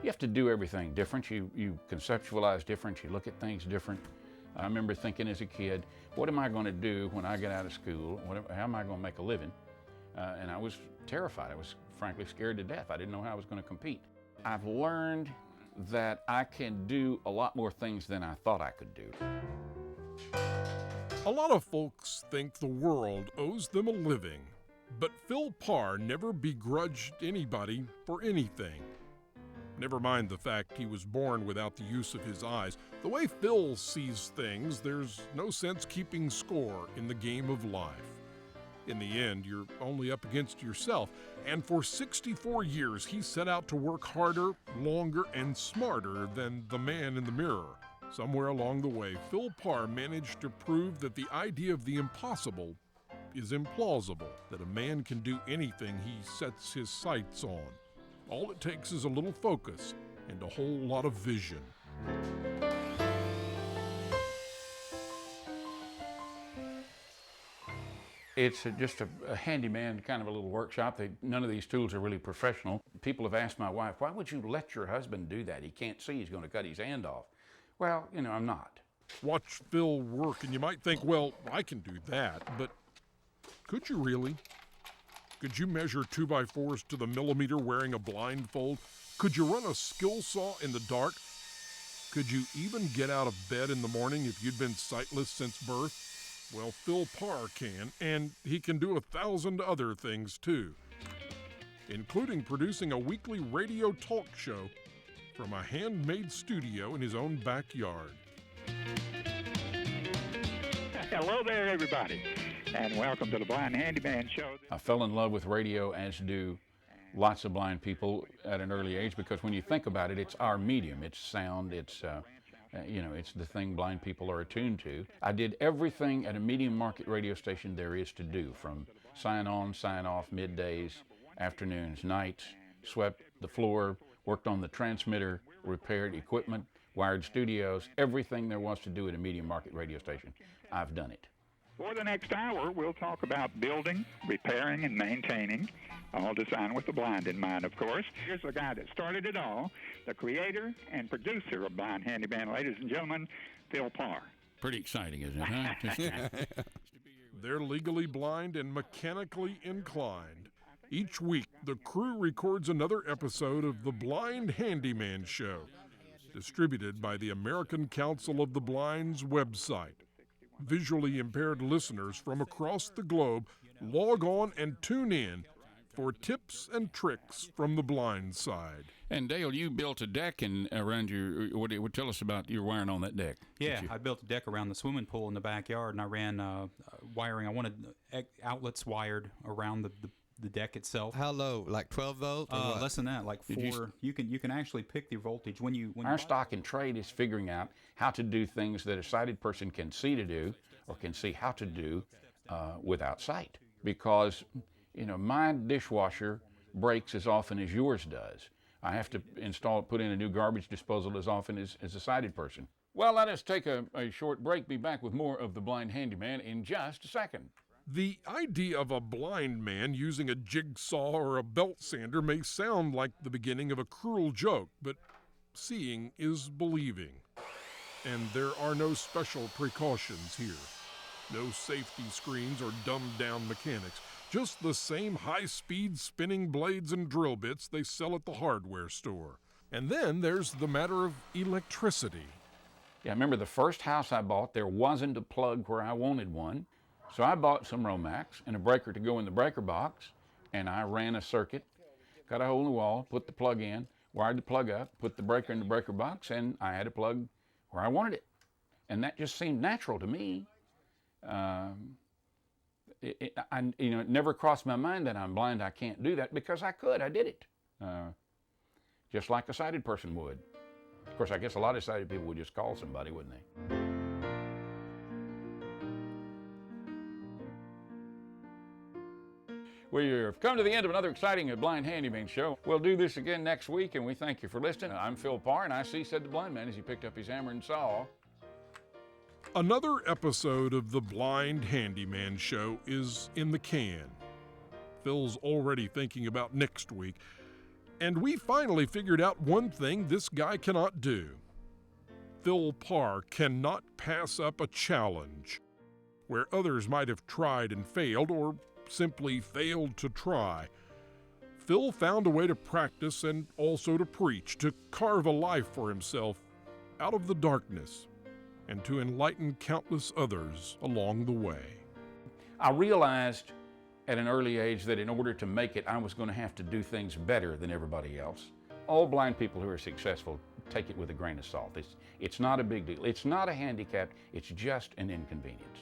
You have to do everything different. You conceptualize different. You look at things different. I remember thinking as a kid, what am I going to do when I get out of school? How am I going to make a living? And I was terrified. I was frankly scared to death. I didn't know how I was going to compete. I've learned that I can do a lot more things than I thought I could do. A lot of folks think the world owes them a living, but Phil Parr never begrudged anybody for anything. Never mind the fact he was born without the use of his eyes. The way Phil sees things, there's no sense keeping score in the game of life. In the end, you're only up against yourself, and for 64 years he set out to work harder, longer, and smarter than the man in the mirror. Somewhere along the way, Phil Parr managed to prove that the idea of the impossible is implausible, that a man can do anything he sets his sights on. All it takes is a little focus and a whole lot of vision. It's just a handyman, kind of a little workshop. None of these tools are really professional. People have asked my wife, why would you let your husband do that? He can't see, he's going to cut his hand off. Well, I'm not. Watch Phil work and you might think, well, I can do that, but could you really? Could you measure 2x4s to the millimeter wearing a blindfold? Could you run a skill saw in the dark? Could you even get out of bed in the morning if you'd been sightless since birth? Well, Phil Parr can, and he can do 1,000 other things too, including producing a weekly radio talk show from a handmade studio in his own backyard. Hello there, everybody, and welcome to the Blind Handyman Show. I fell in love with radio, as do lots of blind people at an early age, because when you think about it, it's our medium. It's sound, it's the thing blind people are attuned to. I did everything at a medium market radio station there is to do, from sign on, sign off, middays, afternoons, nights, swept the floor, worked on the transmitter, repaired equipment, wired studios, everything there was to do at a medium market radio station. I've done it. For the next hour, we'll talk about building, repairing, and maintaining, all designed with the blind in mind, of course. Here's the guy that started it all, the creator and producer of Blind Handyman, ladies and gentlemen, Phil Parr. Pretty exciting, isn't it? Huh? They're legally blind and mechanically inclined. Each week, the crew records another episode of the Blind Handyman Show, distributed by the American Council of the Blind's website. Visually impaired listeners from across the globe log on and tune in for tips and tricks from the blind side. And Dale, you built a deck around what tell us about your wiring on that deck? Yeah, I built a deck around the swimming pool in the backyard, and I ran wiring. I wanted outlets wired around the deck itself. How low? Like 12 volt? Less than that, like 4. You can actually pick the voltage when our stock and trade is figuring out how to do things that a sighted person can see to do, or can see how to do without sight. Because my dishwasher breaks as often as yours does. I have to put in a new garbage disposal as often as a sighted person. Well, let us take a short break. Be back with more of the Blind Handyman in just a second. The idea of a blind man using a jigsaw or a belt sander may sound like the beginning of a cruel joke, but seeing is believing. And there are no special precautions here. No safety screens or dumbed-down mechanics. Just the same high-speed spinning blades and drill bits they sell at the hardware store. And then there's the matter of electricity. Yeah, I remember the first house I bought, there wasn't a plug where I wanted one. So I bought some Romax and a breaker to go in the breaker box, and I ran a circuit, cut a hole in the wall, put the plug in, wired the plug up, put the breaker in the breaker box, and I had a plug where I wanted it. And that just seemed natural to me. It never crossed my mind that I'm blind, I can't do that, because I could. I did it. Just like a sighted person would. Of course, I guess a lot of sighted people would just call somebody, wouldn't they? We've come to the end of another exciting Blind Handyman Show. We'll do this again next week, and we thank you for listening. I'm Phil Parr, and I see, said the blind man as he picked up his hammer and saw. Another episode of the Blind Handyman Show is in the can. Phil's already thinking about next week. And we finally figured out one thing this guy cannot do. Phil Parr cannot pass up a challenge. Where others might have tried and failed, or simply failed to try, Phil found a way to practice and also to preach, to carve a life for himself out of the darkness, and to enlighten countless others along the way. I realized at an early age that in order to make it, I was going to have to do things better than everybody else. All blind people who are successful take it with a grain of salt. It's not a big deal. It's not a handicap. It's just an inconvenience.